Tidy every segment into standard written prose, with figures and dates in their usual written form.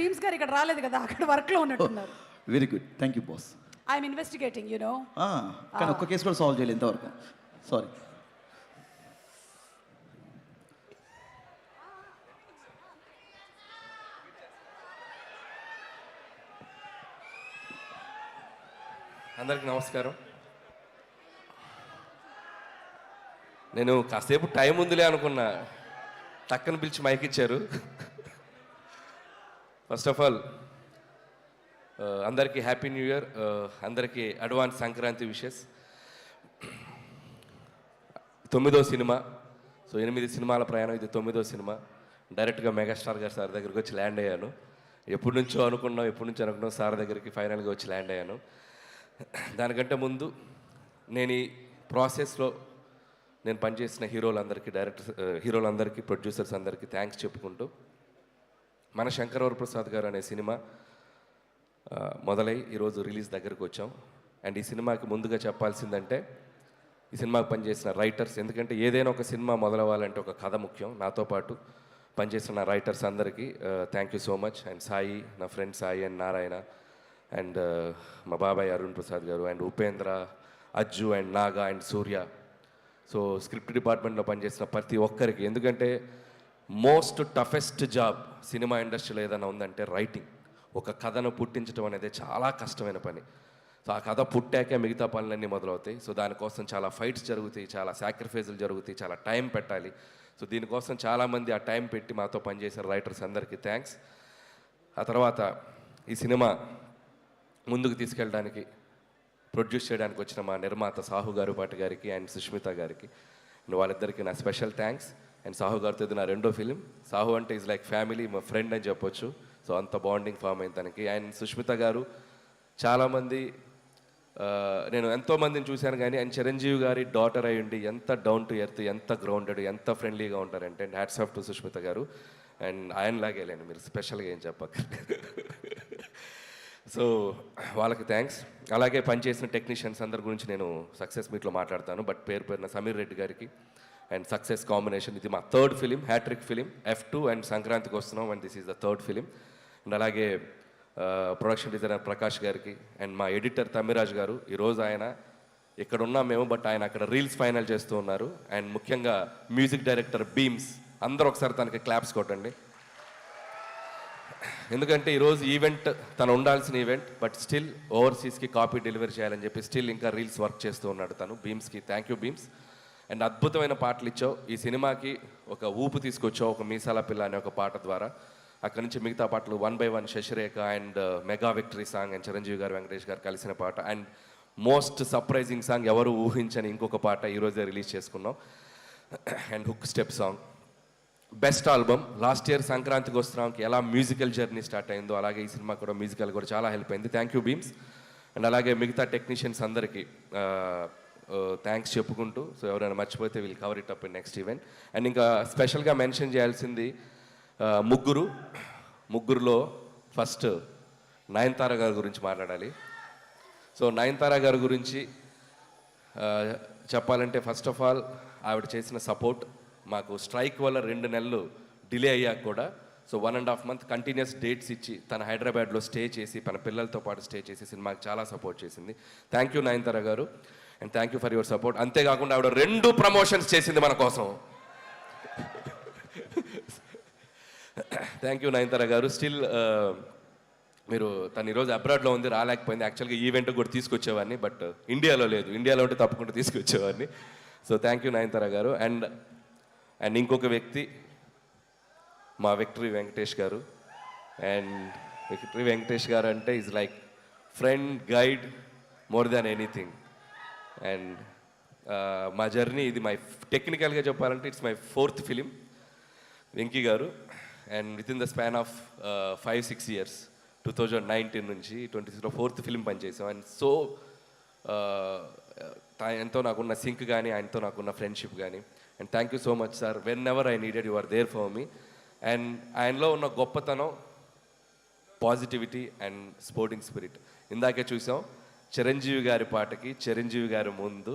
భీమ్స్ గారు ఇక్కడ రాలేదు కదా, అక్కడ వర్క్లో ఉన్నట్టున్నారు. Very good, thank you boss. I'm investigating you know. కానీ ఒక్క కేసు కూడా సాల్వ్ చేయలేదు ఇంతవరకు. సారీ. అందరికి నమస్కారం. నేను కాసేపు టైం ఉందిలే అనుకున్నా, టక్కన పిలిచి మైక్ ఇచ్చారు. ఫస్ట్ ఆఫ్ ఆల్ అందరికీ హ్యాపీ న్యూ ఇయర్, అందరికీ అడ్వాన్స్ సంక్రాంతి విషెస్. 9వ సినిమా, సో 8 సినిమాల ప్రయాణం, ఇది 9వ సినిమా. డైరెక్ట్గా మెగాస్టార్ గారు సార్ దగ్గరికి వచ్చి ల్యాండ్ అయ్యాను. ఎప్పటి నుంచో అనుకున్నాం సార్ దగ్గరికి ఫైనల్గా వచ్చి ల్యాండ్ అయ్యాను. దానికంటే ముందు నేను ఈ ప్రాసెస్లో నేను పనిచేసిన హీరోలందరికీ ప్రొడ్యూసర్స్ అందరికీ థ్యాంక్స్ చెప్పుకుంటూ, మన శంకర్ వరప్రసాద్ గారు అనే సినిమా మొదలై ఈరోజు రిలీజ్ దగ్గరకు వచ్చాం. అండ్ ఈ సినిమాకి ముందుగా చెప్పాల్సిందంటే ఈ సినిమాకి పనిచేసిన రైటర్స్, ఎందుకంటే ఏదైనా ఒక సినిమా మొదలవ్వాలంటే ఒక కథ ముఖ్యం. నాతో పాటు పనిచేసిన రైటర్స్ అందరికీ thank you so much. And Sai, నా friend Sai and Narayana, and మా బాబాయ్ Arun Prasad garu, and Upendra, Ajju, and Naga, and Surya. So script డిపార్ట్మెంట్లో పనిచేసిన ప్రతి ఒక్కరికి, ఎందుకంటే మోస్ట్ టఫెస్ట్ జాబ్ సినిమా ఇండస్ట్రీలో ఏదైనా ఉందంటే రైటింగ్. ఒక కథను పుట్టించడం అనేది చాలా కష్టమైన పని. సో ఆ కథ పుట్టాకే మిగతా పనులన్నీ మొదలవుతాయి. సో దానికోసం చాలా ఫైట్స్ జరుగుతాయి, చాలా సాక్రిఫైజులు జరుగుతాయి, చాలా టైం పెట్టాలి. సో దీనికోసం చాలామంది ఆ టైం పెట్టి మాతో పనిచేసిన రైటర్స్ అందరికీ థ్యాంక్స్. ఆ తర్వాత ఈ సినిమా ముందుకు తీసుకెళ్ళడానికి, ప్రొడ్యూస్ చేయడానికి వచ్చిన మా నిర్మాత సాహు గారుపాటి గారికి అండ్ సుష్మిత గారికి, అండ్ వాళ్ళిద్దరికీ నా స్పెషల్ థ్యాంక్స్. అండ్ సాహు గారితో ఇది నా 2వ ఫిలిం. సాహు అంటే ఈజ్ లైక్ ఫ్యామిలీ, మా ఫ్రెండ్ అని చెప్పొచ్చు. సో అంత బాండింగ్ ఫామ్ అయింది తనకి. అండ్ సుష్మిత గారు, చాలామంది నేను ఎంతోమందిని చూశాను కానీ ఆయన చిరంజీవి గారి డాటర్ అయి ఉండి ఎంత డౌన్ టు ఎర్త్, ఎంత గ్రౌండెడ్, ఎంత ఫ్రెండ్లీగా ఉంటారంటే, and hats off to Sushmita గారు. అండ్ ఆయనలాగే లేండి, మీరు స్పెషల్గా ఏం చెప్పక. సో వాళ్ళకి థ్యాంక్స్. అలాగే పనిచేసిన టెక్నీషియన్స్ అందరి గురించి నేను సక్సెస్ మీట్లో మాట్లాడతాను, బట్ పేరున సమీర్ రెడ్డి గారికి అండ్ సక్సెస్ కాంబినేషన్. ఇది మా 3rd film, hat trick film, F2. And సంక్రాంతికి వస్తున్నాం, and this is the 3rd film. And అలాగే ప్రొడక్షన్ డిజైనర్ ప్రకాష్ గారికి, అండ్ మా ఎడిటర్ తమ్మిరాజ్ గారు. ఈరోజు ఆయన ఇక్కడ ఉన్నాం మేము, బట్ ఆయన అక్కడ రీల్స్ ఫైనల్ చేస్తూ ఉన్నారు. అండ్ ముఖ్యంగా మ్యూజిక్ డైరెక్టర్ భీమ్స్, అందరూ ఒకసారి తనకి క్లాప్స్ కొట్టండి. ఎందుకంటే ఈరోజు ఈవెంట్ తను ఉండాల్సిన ఈవెంట్, బట్ స్టిల్ ఓవర్సీస్కి కాపీ డెలివరీ చేయాలని చెప్పి స్టిల్ ఇంకా రీల్స్ వర్క్ చేస్తూ ఉన్నాడు తను. భీమ్స్కి థ్యాంక్ యూ భీమ్స్. అండ్ అద్భుతమైన పాటలు ఇచ్చావు, ఈ సినిమాకి ఒక ఊపు తీసుకొచ్చావు, ఒక మీసాల పిల్ల అనే ఒక పాట ద్వారా. అక్కడి నుంచి మిగతా పాటలు 1 by 1, Sasirekha, and mega victory song, and Chiranjeevi గారు, వెంకటేష్ గారు కలిసిన పాట, అండ్ మోస్ట్ సర్ప్రైజింగ్ సాంగ్, ఎవరు ఊహించని ఇంకొక పాట ఈరోజే రిలీజ్ చేసుకున్నాం, and hook step song. Best album. Last year సంక్రాంతికి వస్తున్నాంకి ఎలా మ్యూజికల్ జర్నీ స్టార్ట్ అయిందో అలాగే ఈ సినిమా కూడా మ్యూజికల్ కూడా చాలా హెల్ప్ అయింది. Thank you Bheems. అండ్ అలాగే మిగతా టెక్నీషియన్స్ అందరికీ థ్యాంక్స్ చెప్పుకుంటూ, సో ఎవరైనా మర్చిపోతే we'll cover it up in next event. And ఇంకా స్పెషల్గా మెన్షన్ చేయాల్సింది ముగ్గురులో ఫస్ట్ నయనతార గారి గురించి మాట్లాడాలి. సో నయనతార గారి గురించి చెప్పాలంటే, ఫస్ట్ ఆఫ్ ఆల్ ఆవిడ చేసిన సపోర్ట్ మాకు స్ట్రైక్ వల్ల 2 నెలలు డిలే అయ్యాక కూడా, సో 1.5 month కంటిన్యూస్ డేట్స్ ఇచ్చి తన హైదరాబాద్లో స్టే చేసి తన పిల్లలతో పాటు స్టే చేసి సినిమాకి చాలా సపోర్ట్ చేసింది. థ్యాంక్ యూ నయనతార గారు, and thank you for your support. అంతేకాకుండా ఆవిడ 2 ప్రమోషన్స్ చేసింది మన కోసం. థ్యాంక్ యూ నయనతార గారు. స్టిల్ మీరు తను ఈరోజు అబ్రాడ్లో ఉంది, రాలేకపోయింది. యాక్చువల్గా ఈవెంట్ కూడా తీసుకొచ్చేవాడిని, బట్ ఇండియాలో లేదు. ఇండియాలో ఉంటే తప్పకుండా తీసుకొచ్చేవాడిని. సో థ్యాంక్ యూ నయనతార గారు. అండ్ ఇంకొక వ్యక్తి మా విక్టరీ వెంకటేష్ గారు. అండ్ విక్టరీ వెంకటేష్ గారు అంటే is like friend, guide, more than anything. And మా జర్నీ ఇది టెక్నికల్గా చెప్పాలంటే it's my 4th film Venky garu. And with in the span of 5-6 years, 2019 నుంచి 2026లో 4th ఫిలిం పనిచేసాం. అండ్ సో ఆయనతో నాకున్న సింక్ కానీ, ఆయనతో నాకున్న ఫ్రెండ్షిప్ కానీ. And thank you so much sir. Whenever I needed you are there for me. And ఆయనలో ఉన్న గొప్పతనం పాజిటివిటీ అండ్ స్పోర్టింగ్ స్పిరిట్. ఇందాకే చూసాం చిరంజీవి గారి పాటకి చిరంజీవి గారి ముందు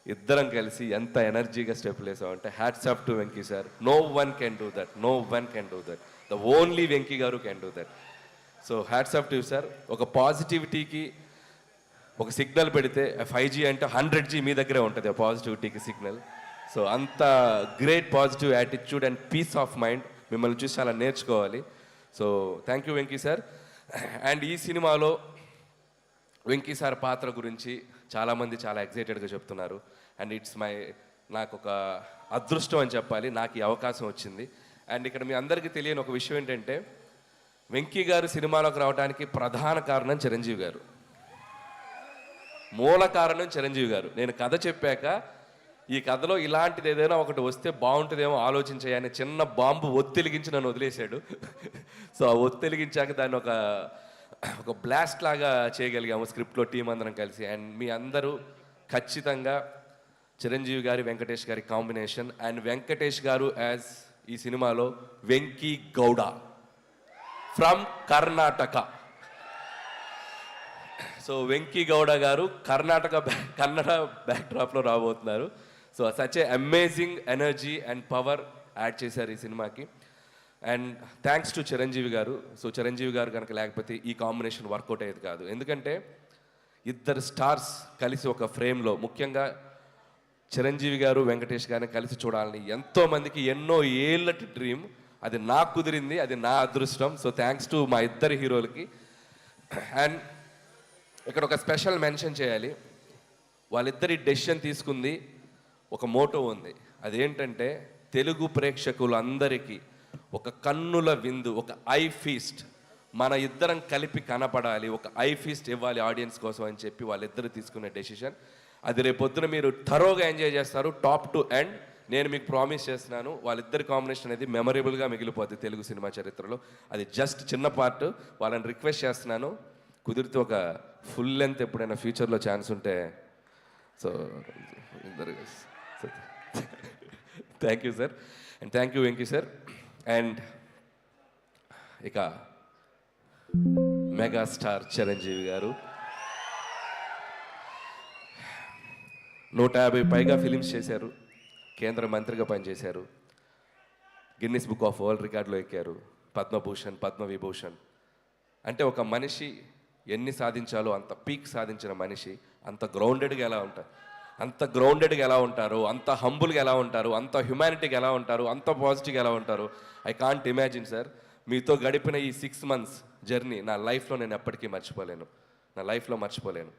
ఇద్దరం కలిసి ఎంత ఎనర్జీగా స్టెప్లు వేసామంటే hats off to Venky sir. No one can do that. The only Venky garu can do that. So hats off to sir. ఒక పాజిటివిటీకి ఒక సిగ్నల్ పెడితే 5G అంటే 100G మీ దగ్గరే ఉంటుంది ఆ పాజిటివిటీకి సిగ్నల్. సో అంత great positive attitude and peace of mind మిమ్మల్ని చూసి చాలా నేర్చుకోవాలి. So thank you Venky sir. And ఈ సినిమాలో వెంకీ సార్ పాత్ర గురించి చాలామంది చాలా ఎగ్జైటెడ్గా చెప్తున్నారు. అండ్ నాకు ఒక అదృష్టం అని చెప్పాలి, నాకు ఈ అవకాశం వచ్చింది. అండ్ ఇక్కడ మీ అందరికీ తెలియని ఒక విషయం ఏంటంటే, వెంకీ గారు సినిమాలోకి రావడానికి ప్రధాన కారణం చిరంజీవి గారు, మూల కారణం చిరంజీవి గారు. నేను కథ చెప్పాక ఈ కథలో ఇలాంటిది ఏదైనా ఒకటి వస్తే బాగుంటుందేమో ఆలోచించాయని చిన్న బాంబు ఒత్తిలిగించి నన్ను వదిలేశాడు. సో ఆ ఒత్తిలిగించాక దాన్ని ఒక బ్లాస్ట్ లాగా చేయగలిగాము స్క్రిప్ట్లో టీం అందరం కలిసి. అండ్ మీ అందరూ ఖచ్చితంగా చిరంజీవి గారి వెంకటేష్ గారి కాంబినేషన్, అండ్ వెంకటేష్ గారు యాజ్ ఈ సినిమాలో వెంకీ గౌడ ఫ్రమ్ కర్ణాటక. సో వెంకీ గౌడ గారు కన్నడ బ్యాక్డ్రాప్లో రాబోతున్నారు. So such a amazing energy and power add చేశారు ఈ సినిమాకి. అండ్ థ్యాంక్స్ టు చిరంజీవి గారు. సో చిరంజీవి గారు కనుక లేకపోతే ఈ కాంబినేషన్ వర్కౌట్ అయ్యేది కాదు. ఎందుకంటే ఇద్దరు స్టార్స్ కలిసి ఒక ఫ్రేమ్లో, ముఖ్యంగా చిరంజీవి గారు వెంకటేష్ గారిని కలిసి చూడాలని ఎంతోమందికి ఎన్నో ఏళ్ళటి డ్రీమ్. అది నాకు కుదిరింది, అది నా అదృష్టం. సో థ్యాంక్స్ టు మా ఇద్దరు హీరోలకి. అండ్ ఇక్కడ ఒక స్పెషల్ మెన్షన్ చేయాలి. వాళ్ళిద్దరి డెసిషన్ తీసుకుంది ఒక మోటో ఉంది. అదేంటంటే తెలుగు ప్రేక్షకులందరికీ ఒక కన్నుల విందు, ఒక ఐ ఫీస్ట్, మన ఇద్దరం కలిపి కనపడాలి, ఒక ఐ ఫీస్ట్ ఇవ్వాలి ఆడియన్స్ కోసం అని చెప్పి వాళ్ళిద్దరు తీసుకునే డెసిషన్. అది రేపొద్దున మీరు థరోగా ఎంజాయ్ చేస్తారు, టాప్ టు ఎండ్. నేను మీకు ప్రామిస్ చేస్తున్నాను, వాళ్ళిద్దరి కాంబినేషన్ అనేది మెమరబుల్గా మిగిలిపోద్ది తెలుగు సినిమా చరిత్రలో. అది జస్ట్ చిన్న పార్ట్. వాళ్ళని రిక్వెస్ట్ చేస్తున్నాను, కుదిరితే ఒక ఫుల్ లెంత్ ఎప్పుడైనా ఫ్యూచర్లో ఛాన్స్ ఉంటే. So thank you sir, and thank you Venky sir. And ఇక మెగాస్టార్ చిరంజీవి గారు 150 పైగా ఫిలిమ్స్ చేశారు, కేంద్ర మంత్రిగా పనిచేశారు, గిన్నిస్ బుక్ ఆఫ్ వరల్డ్ రికార్డులో ఎక్కారు, పద్మభూషణ్, పద్మవిభూషణ్. అంటే ఒక మనిషి ఎన్ని సాధించాలో అంత పీక్ సాధించిన మనిషి అంత గ్రౌండెడ్గా ఎలా ఉంటారు, అంత హంబుల్గా ఎలా ఉంటారు, అంత హ్యుమానిటీగా ఎలా ఉంటారు, అంత పాజిటివ్గా ఎలా ఉంటారు. I can't imagine sir. మీతో గడిపిన ఈ 6 months జర్నీ నా లైఫ్లో నేను ఎప్పటికీ మర్చిపోలేను, నా లైఫ్లో మర్చిపోలేను.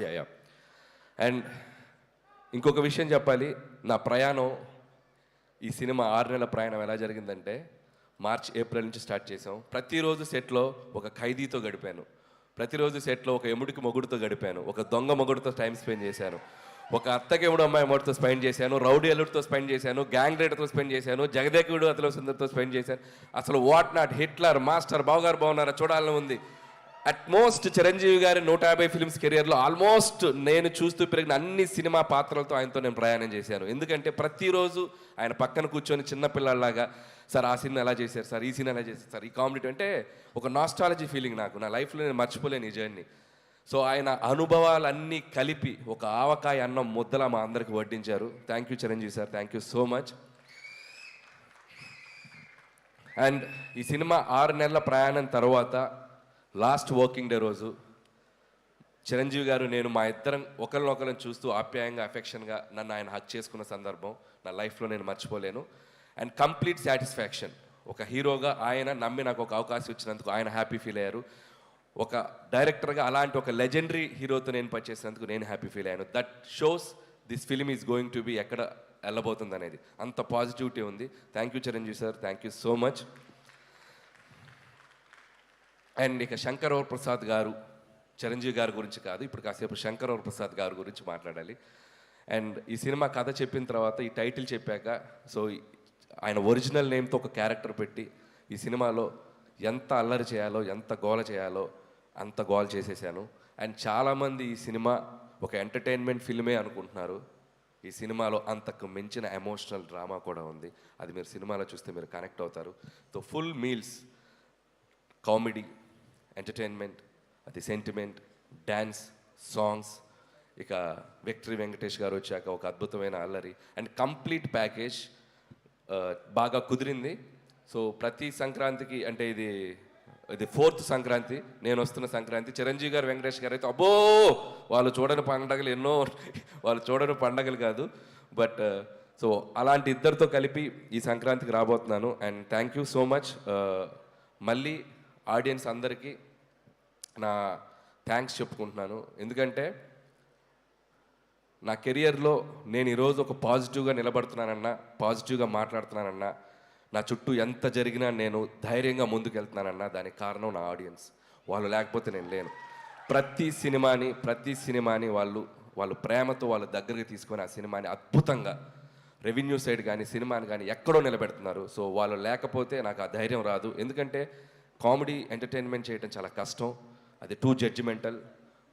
యా అండ్ ఇంకొక విషయం చెప్పాలి. నా ప్రయాణం, ఈ సినిమా 6 నెలల ప్రయాణం ఎలా జరిగిందంటే, మార్చ్ ఏప్రిల్ నుంచి స్టార్ట్ చేసాం. ప్రతిరోజు సెట్లో ఒక ఖైదీతో గడిపాను, ప్రతిరోజు సెట్లో ఒక ఎముడికి మొగుడుతో గడిపాను, ఒక దొంగ మొగుడుతో టైం స్పెండ్ చేశాను, ఒక అత్తకెముడు అమ్మాయి మొగుడుతో స్పెండ్ చేశాను, రౌడీ అల్లుడితో స్పెండ్ చేశాను, గ్యాంగ్ రైడర్తో స్పెండ్ చేశాను, జగదేకుడు అతల సుందర్తో స్పెండ్ చేశాను. అసలు వాట్ నాట్, హిట్లర్, మాస్టర్, బావగారు బాగున్నారా చూడాలని ఉంది. అట్మోస్ట్ చిరంజీవి గారి 150 ఫిల్మ్స్ కెరియర్లో ఆల్మోస్ట్ నేను చూస్తూ పెరిగిన అన్ని సినిమా పాత్రలతో ఆయనతో నేను ప్రయాణం చేశాను. ఎందుకంటే ప్రతిరోజు ఆయన పక్కన కూర్చొని చిన్నపిల్లలాగా, సార్ ఆ సినిమా ఎలా చేశారు సార్, ఈ సినిమా ఎలా చేశారు సార్, ఈ కామెడీ అంటే ఒక నాస్టాలజీ ఫీలింగ్ నాకు. నా లైఫ్లో నేను మర్చిపోలేను ఈ జర్నీ. సో ఆయన అనుభవాలన్నీ కలిపి ఒక ఆవకాయ అన్నం ముద్దలా మా అందరికి వడ్డించారు. Thank you Chiranjeevi sir, thank you so much. And ఈ సినిమా 6 నెలల ప్రయాణం తర్వాత లాస్ట్ వర్కింగ్ డే రోజు చిరంజీవి గారు నేను మా ఇద్దరం ఒకరినొకరిని చూస్తూ ఆప్యాయంగా, అఫెక్షన్గా నన్ను ఆయన హక్ చేసుకున్న సందర్భం నా లైఫ్లో నేను మర్చిపోలేను. And complete satisfaction. ఒక హీరోగా ఆయన నమ్మి నాకు ఒక అవకాశం ఇచ్చినందుకు ఆయన హ్యాపీ ఫీల్ అయ్యారు. ఒక డైరెక్టర్గా అలాంటి ఒక లెజెండరీ హీరోతో నేను పనిచేసినందుకు నేను హ్యాపీ ఫీల్ అయ్యాను. That shows this film is going to be ఎక్కడ వెళ్ళబోతుంది అనేది. అంత పాజిటివిటీ ఉంది. Thank you Chiranjeevi sir, thank you so much. And ఇక శంకర్ ప్రసాద్ గారు, చిరంజీవి గారి గురించి కాదు, ఇప్పుడు కాసేపు శంకర్ ప్రసాద్ గారి గురించి మాట్లాడాలి. అండ్ ఈ సినిమా కథ చెప్పిన తర్వాత, ఈ టైటిల్ చెప్పాక, సో ఆయన ఒరిజినల్ నేమ్తో ఒక క్యారెక్టర్ పెట్టి ఈ సినిమాలో ఎంత అల్లరి చేయాలో, ఎంత గోల చేయాలో అంత గోల చేసేసాను. అండ్ చాలామంది ఈ సినిమా ఒక ఎంటర్టైన్మెంట్ ఫిల్మే అనుకుంటున్నారు. ఈ సినిమాలో అంతకు మించిన ఎమోషనల్ డ్రామా కూడా ఉంది. అది మీరు సినిమాలో చూస్తే మీరు కనెక్ట్ అవుతారు. So full meals, comedy, entertainment, అది సెంటిమెంట్, డ్యాన్స్, సాంగ్స్, ఇక విక్టరీ వెంకటేష్ గారు వచ్చాక ఒక అద్భుతమైన అల్లరి అండ్ కంప్లీట్ ప్యాకేజ్ బాగా కుదిరింది. సో ప్రతి సంక్రాంతికి అంటే ఇది 4th సంక్రాంతి, నేను వస్తున్న సంక్రాంతి. చిరంజీవి గారు, వెంకటేష్ గారు అయితే అబ్బో వాళ్ళు చూడని పండగలు ఎన్నో, వాళ్ళు చూడని పండగలు కాదు. బట్ సో అలాంటి ఇద్దరితో కలిపి ఈ సంక్రాంతికి రాబోతున్నాను. And thank you so much. మళ్ళీ ఆడియన్స్ అందరికీ నా థ్యాంక్స్ చెప్పుకుంటున్నాను. ఎందుకంటే నా కెరియర్లో నేను ఈరోజు ఒక పాజిటివ్గా నిలబడుతున్నానన్నా, పాజిటివ్గా మాట్లాడుతున్నానన్నా, నా చుట్టూ ఎంత జరిగినా నేను ధైర్యంగా ముందుకెళ్తున్నానన్నా దానికి కారణం నా ఆడియన్స్. వాళ్ళు లేకపోతే నేను లేను. ప్రతి సినిమాని వాళ్ళు ప్రేమతో వాళ్ళ దగ్గరికి తీసుకొని ఆ సినిమాని అద్భుతంగా రెవెన్యూ సైడ్ కానీ సినిమాని కానీ ఎక్కడో నిలబెడుతున్నారు. సో వాళ్ళు లేకపోతే నాకు ఆ ధైర్యం రాదు. ఎందుకంటే కామెడీ ఎంటర్టైన్మెంట్ చేయడం చాలా కష్టం. అది టూ జడ్జిమెంటల్,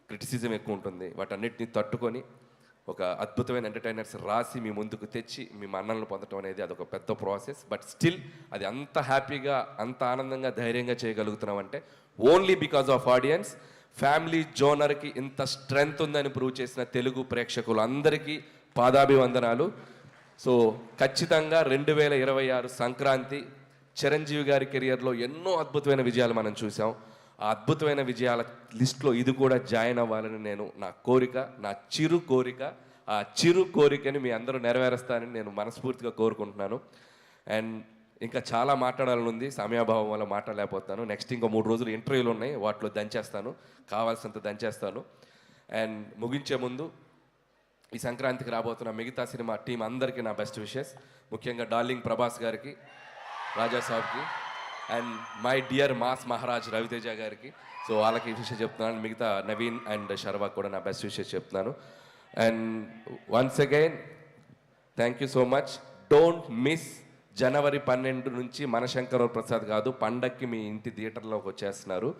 క్రిటిసిజం ఎక్కువ ఉంటుంది. వాటన్నిటిని తట్టుకొని ఒక అద్భుతమైన ఎంటర్టైనర్స్ రాసి మీ ముందుకు తెచ్చి మీ మన్ననలు పొందడం అనేది అదొక పెద్ద ప్రాసెస్. బట్ స్టిల్ అది అంత హ్యాపీగా, అంత ఆనందంగా, ధైర్యంగా చేయగలుగుతున్నాం అంటే only because of audience. Family జోనర్కి ఇంత స్ట్రెంగ్త్ ఉందని ప్రూవ్ చేసిన తెలుగు ప్రేక్షకులు అందరికీ పాదాభివందనాలు. సో ఖచ్చితంగా 2026 సంక్రాంతి చిరంజీవి గారి కెరియర్లో ఎన్నో అద్భుతమైన విజయాలు మనం చూసాం. ఆ అద్భుతమైన విజయాల లిస్ట్లో ఇది కూడా జాయిన్ అవ్వాలని నా కోరిక, నా చిరు కోరిక. ఆ చిరు కోరికని మీ అందరూ నెరవేరుస్తానని నేను మనస్ఫూర్తిగా కోరుకుంటున్నాను. అండ్ ఇంకా చాలా మాట్లాడాలని ఉంది, సమయాభావం వల్ల మాట్లాడలేకపోతాను. నెక్స్ట్ ఇంకో 3 రోజులు ఇంటర్వ్యూలు ఉన్నాయి, వాటిలో దంచేస్తాను, కావాల్సినంత దంచేస్తాను. అండ్ ముగించే ముందు ఈ సంక్రాంతికి రాబోతున్న మిగతా సినిమా టీం అందరికీ నా బెస్ట్ విషెస్. ముఖ్యంగా డార్లింగ్ ప్రభాస్ గారికి, రాజా సాబ్కి, and my dear mass Maharaj Raviteja గారికి. సో వాళ్ళకి విషయం చెప్తున్నాను. మిగతా నవీన్ అండ్ శర్వాకి కూడా నా బెస్ట్ విషెస్ చెప్తున్నాను. And once again thank you so much. Don't miss జనవరి 12 నుంచి మనశంకర ప్రసాద్ కాదు, పండక్కి మీ ఇంటి థియేటర్లోకి వచ్చేస్తున్నారు.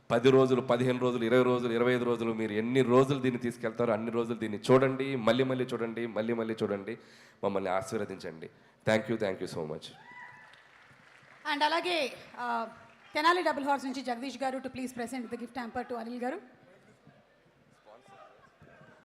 10 రోజులు, 15 రోజులు, 20 రోజులు, 25 రోజులు, మీరు ఎన్ని రోజులు దీన్ని తీసుకెళ్తారో అన్ని రోజులు దీన్ని చూడండి, మళ్ళీ చూడండి, మళ్ళీ చూడండి, మమ్మల్ని ఆశీర్వదించండి. Thank you so much. And అలాగే తెనాలి డబుల్ హార్స్ నుంచి జగదీష్ గారు to please present the gift hamper to Anil గారు.